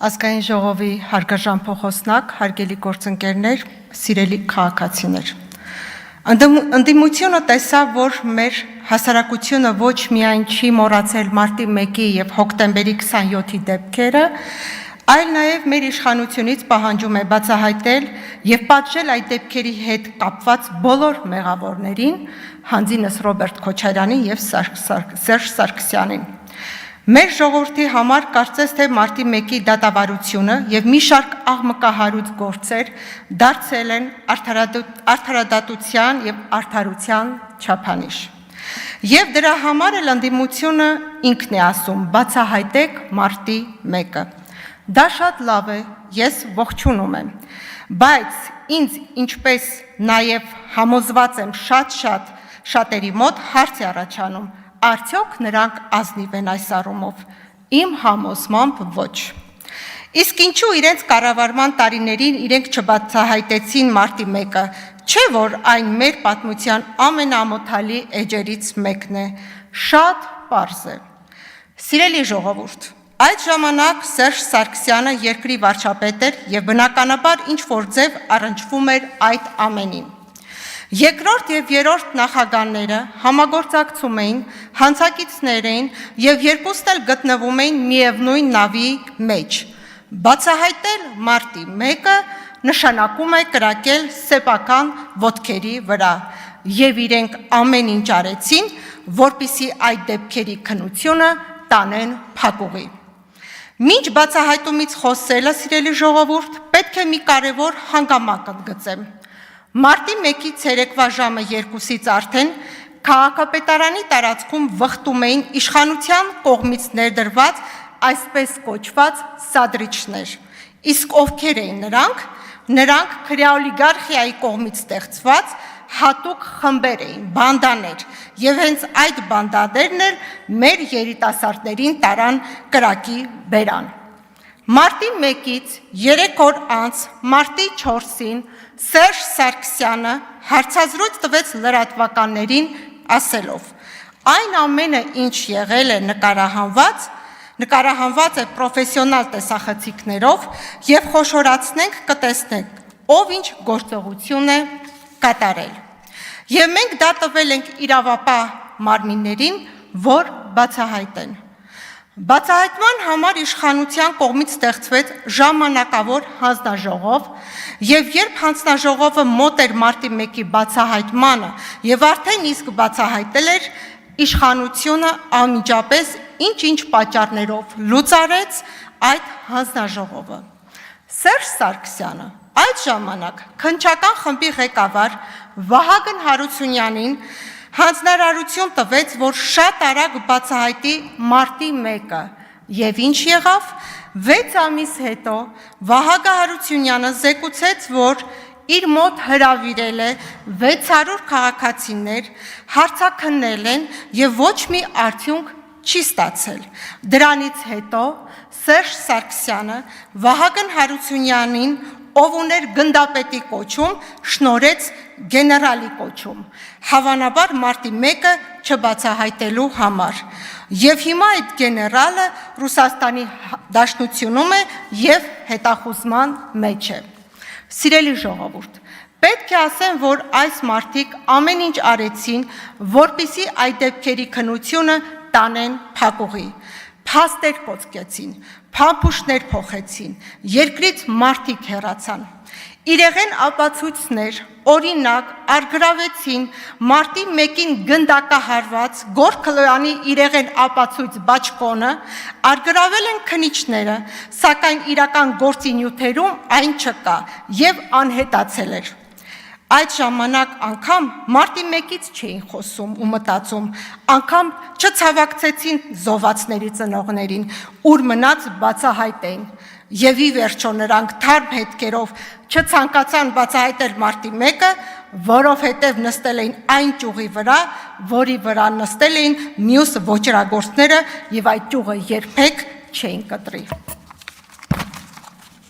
Ազգային ժողովի հարգարժան փոխոսնակ, հարգելի գործընկերներ, սիրելի քաղաքացիներ։ Ընդդիմությունը տեսավ, որ մեր հասարակությունը ոչ միայն չի մոռացել մարտի 1-ի եւ հոկտեմբերի 27-ի դեպքերը, այլ նաեւ մեր իշխանությունից պահանջում է բացահայտել եւ պատժել այդ դեպքերի հետ կապված բոլոր մեղավորներին, հանձինս Ռոբերտ Քոչարյանին եւ Սերժ Սարգսյանին։ Մեր ժողովրդի համար կարծես թե մարտի 1-ի դատավարությունը եւ մի շարք աղմկահարույց գործեր դարձել են արդարադատության եւ արդարության չափանիշ։ Եվ դրա համար էլ ընդդիմությունը ինքն է ասում՝ բացահայտեք մարտի 1-ը։ Դա շատ լավ է, ես ողջունում եմ, բայց ինձ ինչպես նաեւ համոզված եմ շատերի մոտ հարց է առաջանում. արդյոք նրանք ազնիվ են այս առումով, իմ համոզմամբ ոչ։ Իսկ ինչու իրենց կառավարման տարիներին իրենք չբացահայտեցին մարտի 1-ը, չէ որ այն մեր պատմության ամենաամոթալի էջերից մեկն է, շատ պարզ է։ Սիրելի ժողովուրդ, այդ ժամանակ Սերժ Սարգսյանը երկրի վարչապետ էր եւ բնականաբար ինչ-որ ձև առնչվում էր այդ ամենին։ Երկրորդ եւ երրորդ նախագահները համագործակցում էին, հանցակիցներ էին եւ երկուսն էլ գտնվում էին միևնույն նավի մեջ։ Բացահայտել մարտի 1-ը նշանակում է կրակել սեփական ոտքերի վրա եւ իրենք ամեն ինչ արեցին, որպեսզի այդ դեպքերի քննությունը տանեն փակուղի։ Մինչ բացահայտումից խոսելը, սիրելի ժողովուրդ, պետք է մի կարևոր հանգամանք ընդգծեմ։ Մարտի 1-ի ցերեկվա ժամը 2-ից արդեն քաղաքապետարանի տարածքում վխտում էին իշխանության կողմից ներդրված այսպես կոչված սադրիչներ։ Իսկ ովքեր էին նրանք? Նրանք քրեաօլիգարխիայի կողմից ստեղծված հատուկ խմբեր էին, բանդաներ, եւ հենց այդ բանդաներն էլ մեր երիտասարդներին տարան կրակի բերան։ Մարտի 1-ից 3 օր անց մարտի 4-ին Սերժ Սարգսյանը հարցազրույց տվեց լրատվականներին ասելով. այն ամենը, ինչ եղել է նկարահանված է պրոֆեսիոնալ տեսախցիկներով եւ խոշորացնենք կտեսնենք, ով ինչ գործողություն է կատարել։ Եվ մենք դա տվել ենք իրավապահ մարմիններին, որ բացահայտեն։ Բացահայտման համար իշխանության կողմից ստեղծվեց ժամանակավոր հանձնաժողով, եւ երբ հանձնաժողովը մոտ էր մարտի 1-ի բացահայտմանը եւ արդեն իսկ բացահայտել էր, իշխանությունը անմիջապես ինչ-ինչ պատճառներով լուծարեց այդ հանձնաժողովը։ Սերժ Սարգսյանը այդ ժամանակ քննչական խմբի ղեկավար Վահագն Հարությունյանին հանձնարարություն տվեց, որ շատ արագ բացահայտի մարտի 1-ը, եւ ինչ եղավ, 6 ամիս հետո Վահագն Հարությունյանը զեկուցեց, որ իր մոտ հրավիրել է 600 քաղաքացիներ, հարցաքննել են եւ ոչ մի արդյունք չի ստացել։ Դրանից հետո Սերժ Սարգսյանը Վահագն Հարությունյանին, ով ուներ գնդապետի կոչում, շնորհեց գեներալի կոչում, հավանաբար մարտի 1-ը չբացահայտելու համար։ Եվ հիմա այդ գեներալը Ռուսաստանի Դաշնությունում է եւ հետախուզման մեջ է։ Սիրելի ժողովուրդ, պետք է ասեմ, որ այս մարդիկ ամեն ինչ արեցին, որպեսզի այդ դեպքերի քննությունը տանեն փակուղի։ Փաստեր կոծկեցին, փամփուշտներ փոխեցին, երկրից մարդիկ հեռացան։ Իրեղեն ապացույցներ, օրինակ, արգրավեցին մարտի 1-ին գնդակահարված Գորգլոյանի իրեղեն ապացույց բաճկոնը, արգրավել են քննիչները, սակայն իրական գործի նյութերում այն չկա եւ անհետացել էր։ Այդ ժամանակ անգամ մարտի 1-ից չէին խոսում ու մտածում, անգամ չցավակցեցին զոհվածների ծնողներին, ուր մնաց բացահայտեն։ Եվ ի վերջո նրանք թարմ հետքերով չցանկացան բացահայտել մարտի 1-ը, որովհետև նստել էին այն ճյուղի վրա, որի վրա նստել էին մյուս ոճրագործները եւ այդ ճյուղը երբեք չէին կտրի։